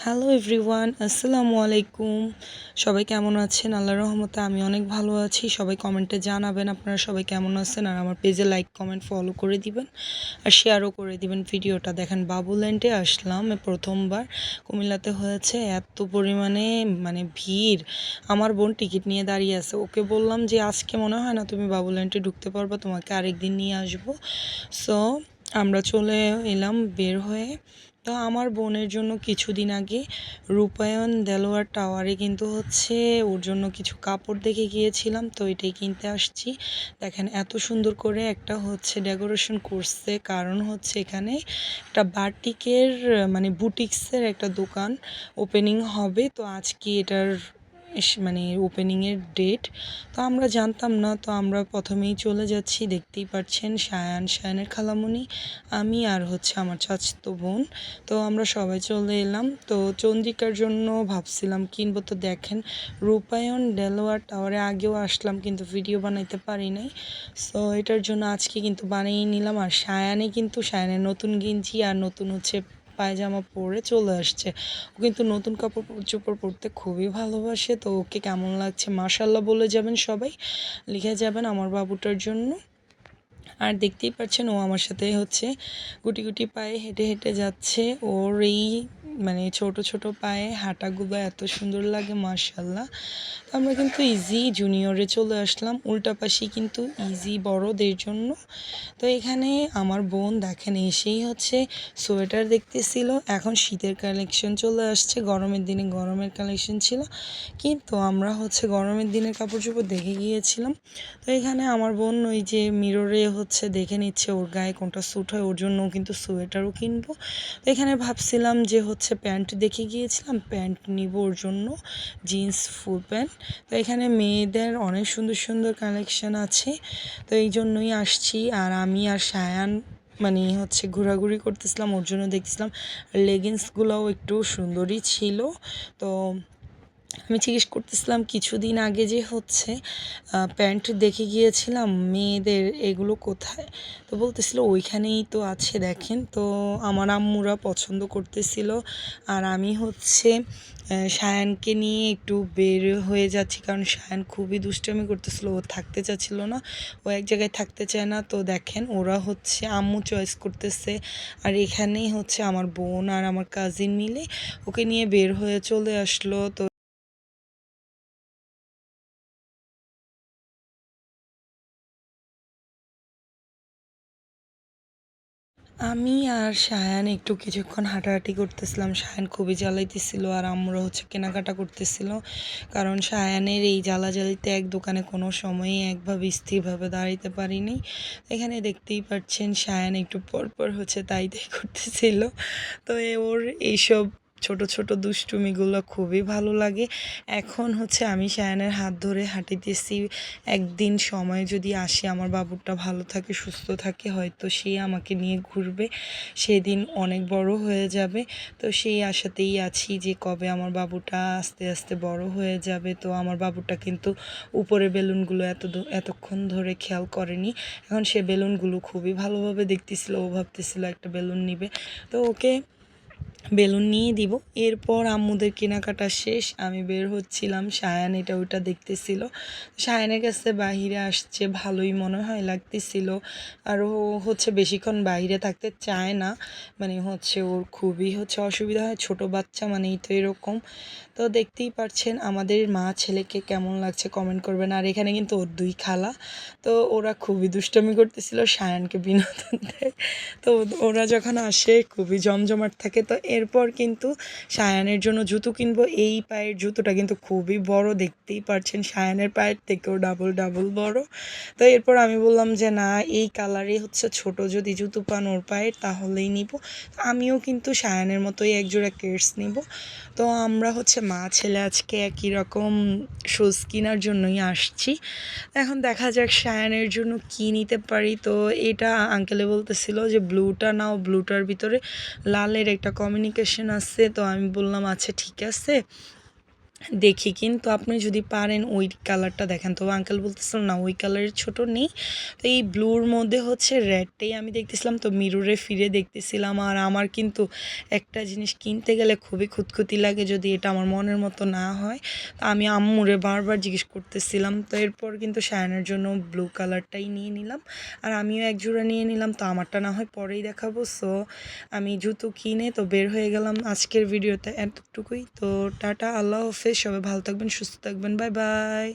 Hello everyone, আসসালামু আলাইকুম। সবাই কেমন আছেন? আল্লাহর রহমতে আমি অনেক ভালো আছি। সবাই কমেন্টে জানাবেন আপনারা সবাই কেমন আছেন, আর আমার পেজে লাইক কমেন্ট ফলো করে দিবেন আর শেয়ারও করে দিবেন ভিডিওটা। দেখেন বাবুল্যান্ডে আসলাম প্রথমবার। কুমিল্লাতে হয়েছে এত পরিমাণে ভিড়। আমার বোন টিকিট নিয়ে দাঁড়িয়ে আছে, ওকে বললাম যে আজকে মনে হয় না তুমি বাবুল্যান্ডে ঢুকতে পারবা, তোমাকে আরেকদিন নিয়ে আসবো। সো আমরা চলে এলাম বের হয়ে। তো আমার বোনের জন্য কিছুদিন আগে রূপায়ণ দেলোয়ার টাওয়ারে কিন্তু হচ্ছে ওর জন্য কিছু কাপড় দেখে গিয়েছিলাম, তো এটাই কিনতে আসছি। দেখেন এত সুন্দর করে একটা হচ্ছে ডেকোরেশন করছে, কারণ হচ্ছে এখানে একটা বাটিকের বুটিক্সের একটা দোকান ওপেনিং হবে। তো আজকে এটার ওপেনিংয়ের ডেট। তো আমরা জানতাম না, তো আমরা প্রথমেই চলে যাচ্ছি। দেখতেই পাচ্ছেন সায়ানের খালামণি, আমি আর হচ্ছে আমার চাচাতো বোন। তো আমরা সবাই চলে এলাম। তো চন্দ্রিকার জন্য ভাবছিলাম কিনবো। তো দেখেন রূপায়ণ দেলোয়ার টাওয়ারে আগেও আসলাম কিন্তু ভিডিও বানাইতে পারি নাই। সো এটার জন্য আজকে কিন্তু বানিয়ে নিলাম। আর সায়ানের নতুন গেঞ্জি আর নতুন হচ্ছে পায়জামা পরে চলে আসছে। ও কিন্তু নতুন কাপড় চোপড় পরতে খুবই ভালোবাসে। তো ওকে কেমন লাগছে মাশাল্লাহ বলে যাবেন, সবাই লিখে যাবেন আমার বাবুটার জন্য। আর দেখতেই পাচ্ছেন ও আমার সাথে হচ্ছে গুটি গুটি পায়ে হেঁটে হেঁটে যাচ্ছে। ওর এই ছোট ছোট পায়ে হাঁটাগুলো এত সুন্দর লাগে মাশাল্লাহ। তো আমরা কিন্তু ইজি জুনিয়রে চলে আসলাম, উল্টাপাশি কিন্তু ইজি বড়দের জন্য। তো এখানে আমার বোন দেখেন এসেই হচ্ছে সোয়েটার দেখতেছিল। এখন শীতের কালেকশন চলে আসছে, গরমের দিনে গরমের কালেকশন ছিল, কিন্তু আমরা হচ্ছে গরমের দিনের কাপড় চোপড় দেখে গিয়েছিলাম। তো এখানে আমার বোন ওই যে মিররে হচ্ছে দেখে নিচ্ছে ওর গায়ে কোনটা স্যুট হয়, ওর জন্য কিন্তু সোয়েটারও কিনবো। তো এখানে ভাবছিলাম যে হচ্ছে প্যান্ট দেখে গিয়েছিলাম, প্যান্ট নিব ওর জন্য, জিন্স ফুল প্যান্ট। তো এখানে মেয়েদের অনেক সুন্দর সুন্দর কালেকশন আছে, তো এই জন্যই আসছি। আর আমি আর সায়ান হচ্ছে ঘোরাঘুরি করতেছিলাম, ওর জন্য দেখতেছিলাম। লেগিংসগুলোও একটু সুন্দরই ছিল। তো আমি জিজ্ঞেস করতেছিলাম কিছুদিন আগে যে হচ্ছে প্যান্ট দেখে গিয়েছিলাম মেয়েদের, এগুলো কোথায়? তো বলতেছিল ওইখানেই তো আছে দেখেন। তো আমার আম্মুরা পছন্দ করতেছিল, আর আমি হচ্ছে সায়ানকে নিয়ে একটু বের হয়ে যাচ্ছি, কারণ সায়ান খুবই দুষ্টামি করতেছিল, ও থাকতে চাচ্ছিল না, ও এক জায়গায় থাকতে চায় না। তো দেখেন ওরা হচ্ছে আম্মু চয়েস করতেছে, আর এখানেই হচ্ছে আমার বোন আর আমার কাজিন মিলে ওকে নিয়ে বের হয়ে চলে আসলো। তো আমি আর সায়ান একটু কিছুক্ষণ হাঁটাহাঁটি করতেছিলাম। সায়ান খুবই জ্বালাইতেছিল, আর আমরা হচ্ছে কেনাকাটা করতেছিল, কারণ সায়ানের এই জ্বালাজালিতে এক দোকানে কোনো সময়ই একভাবে স্থিরভাবে দাঁড়াইতে পারিনি। এখানে দেখতেই পাচ্ছেন সায়ান একটু পরপর হচ্ছে তাই করতেছিল। তো ওর এইসব ছোট ছোট দুষ্টুমিগুলো খুবই ভালো লাগে। এখন হচ্ছে আমি সায়ানের হাত ধরে হাঁটিতেছি। একদিন সময় যদি আসে, আমার বাবুটা ভালো থাকে সুস্থ থাকে, হয়তো সে আমাকে নিয়ে ঘুরবে, সেদিন অনেক বড় হয়ে যাবে। তো সেই আশাতেই আছি যে কবে আমার বাবুটা আস্তে আস্তে বড় হয়ে যাবে। তো আমার বাবুটা কিন্তু উপরে বেলুনগুলো এতক্ষণ ধরে খেয়াল করেনি, এখন সে বেলুনগুলো খুবই ভালোভাবে দেখতেছিল, ও ভাবতেছিল একটা বেলুন নিবে। তো ওকে বেলুন নিয়ে দিব। এরপর আম্মুদের কেনাকাটা শেষ, আমি বের হচ্ছিলাম, সায়ান এটা ওইটা দেখতেছিল। সায়ানের কাছে বাহিরে আসছে ভালোই মনে হয় লাগতেছিল, আর ও হচ্ছে বেশিক্ষণ বাইরে থাকতে চায় না, হচ্ছে ওর খুবই হচ্ছে অসুবিধা হয়, ছোট বাচ্চা মানেই তো এরকম। তো দেখতেই পারছেন আমাদের মা ছেলেকে কেমন লাগছে কমেন্ট করবেন। আর এখানে কিন্তু ওর দুই খালা, তো ওরা খুবই দুষ্টামি করতেছিল, সায়ানকে বিনোদন দেয়। তো ওরা যখন আসে খুবই জমজমাট থাকে। তো এরপর কিন্তু সায়ানের জন্য জুতো কিনবো। এই পায়ের জুতোটা কিন্তু খুবই বড়, দেখতেই পারছেন সায়ানের পায়ের থেকেও ডাবল ডাবল বড়। তো এরপর আমি বললাম যে না, এই কালারে হচ্ছে ছোট যদি জুতো পান ওর পায়ের তাহলেই নিব। আমিও কিন্তু সায়ানের মতোই একজোড়া কেডস নিব। তো আমরা হচ্ছে মা ছেলে আজকে একই রকম শুজ কেনার জন্যই আসছি। এখন দেখা যাক সায়ানের জন্য কী নিতে পারি। তো এটা আঙ্কেলে বলতেছিল যে ব্লুটা নাও, ব্লুটার ভিতরে লালের একটা কমিউনিকেশন আছে। তো আমি বললাম আচ্ছা ঠিক আছে। দেখি, কিন্তু আপনি যদি পারেন ওই কালারটা দেখেন। তো আঙ্কেল বলতেছিল না ওই কালারের ছোট নেই, তো এই ব্লুর মধ্যে হচ্ছে রেডটাই আমি দেখতেছিলাম, তো মিররে ফিরে দেখতেছিলাম। আর আমার কিন্তু একটা জিনিস কিনতে গেলে খুবই খুঁতখুঁতি লাগে যদি এটা আমার মনের মতো না হয়। তো আমি আম্মুরে বারবার জিজ্ঞেস করতেছিলাম, তো এরপর কিন্তু শায়ানের জন্য ব্লু কালারটাই নিয়ে নিলাম। আর আমিও এক জোড়া নিয়ে নিলাম, তো আমারটা না হয় পরেই দেখাবো। সো আমি জুতো কিনে তো বের হয়ে গেলাম। আজকের ভিডিওতে এতটুকুই। তো টাটা, আল্লাহ হাফেজ, সবাই ভালো থাকবেন, সুস্থ থাকবেন, বাই বাই।